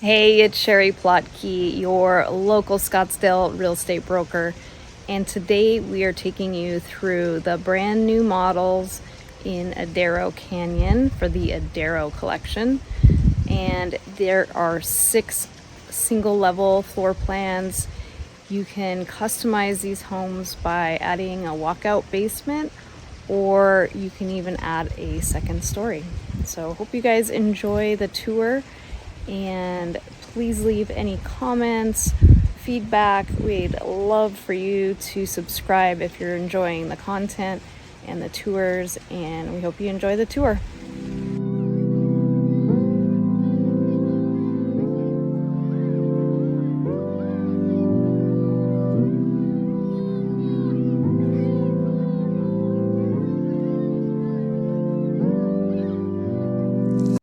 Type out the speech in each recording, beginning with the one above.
Hey, it's Sherri Plotke, your local Scottsdale real estate broker. And today we are taking you through the brand new models in Adero Canyon for the Adero collection. And there are 6 single level floor plans. You can customize these homes by adding a walkout basement, or you can even add a second story. So hope you guys enjoy the tour, and please leave any comments, feedback. We'd love for you to subscribe if you're enjoying the content and the tours, and we hope you enjoy the tour.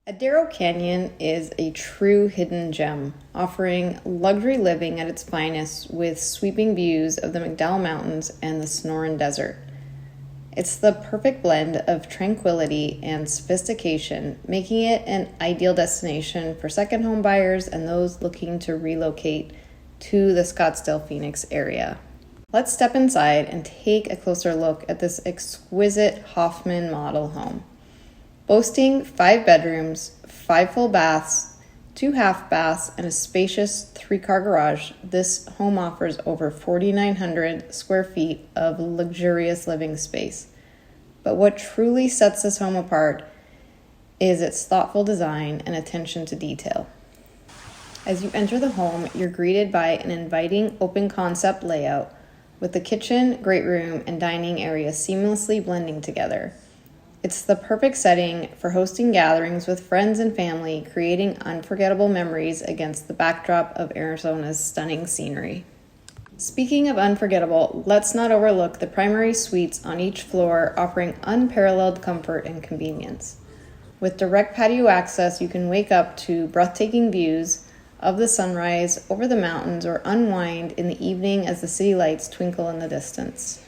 Adero Canyon is a true hidden gem, offering luxury living at its finest with sweeping views of the McDowell Mountains and the Sonoran Desert. It's the perfect blend of tranquility and sophistication, making it an ideal destination for second home buyers and those looking to relocate to the Scottsdale, Phoenix area. Let's step inside and take a closer look at this exquisite Hoffman model home. Boasting 5 bedrooms, 5 full baths, 2 half baths, and a spacious 3-car garage, this home offers over 4,900 square feet of luxurious living space. But what truly sets this home apart is its thoughtful design and attention to detail. As you enter the home, you're greeted by an inviting open concept layout with the kitchen, great room, and dining area seamlessly blending together. It's the perfect setting for hosting gatherings with friends and family, creating unforgettable memories against the backdrop of Arizona's stunning scenery. Speaking of unforgettable, let's not overlook the primary suites on each floor, offering unparalleled comfort and convenience. With direct patio access, you can wake up to breathtaking views of the sunrise over the mountains or unwind in the evening as the city lights twinkle in the distance.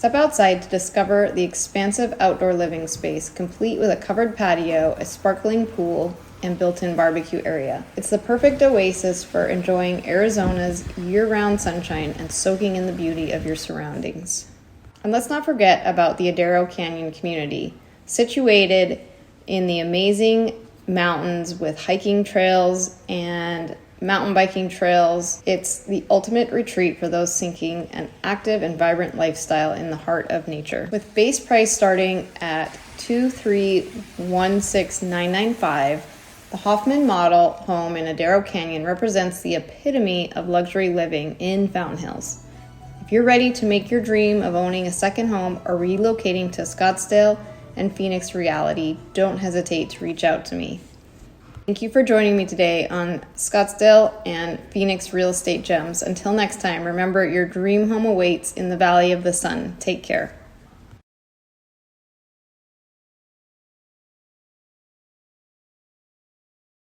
Step outside to discover the expansive outdoor living space, complete with a covered patio, a sparkling pool, and built-in barbecue area. It's the perfect oasis for enjoying Arizona's year-round sunshine and soaking in the beauty of your surroundings. And let's not forget about the Adero Canyon community, situated in the amazing mountains with hiking trails and mountain biking trails. It's the ultimate retreat for those seeking an active and vibrant lifestyle in the heart of nature. With base price starting at $2316995, the Hoffman model home in Adero Canyon represents the epitome of luxury living in Fountain Hills. If you're ready to make your dream of owning a second home or relocating to Scottsdale and Phoenix reality, don't hesitate to reach out to me. Thank you for joining me today on Scottsdale and Phoenix Real Estate Gems. Until next time, remember your dream home awaits in the Valley of the Sun. Take care.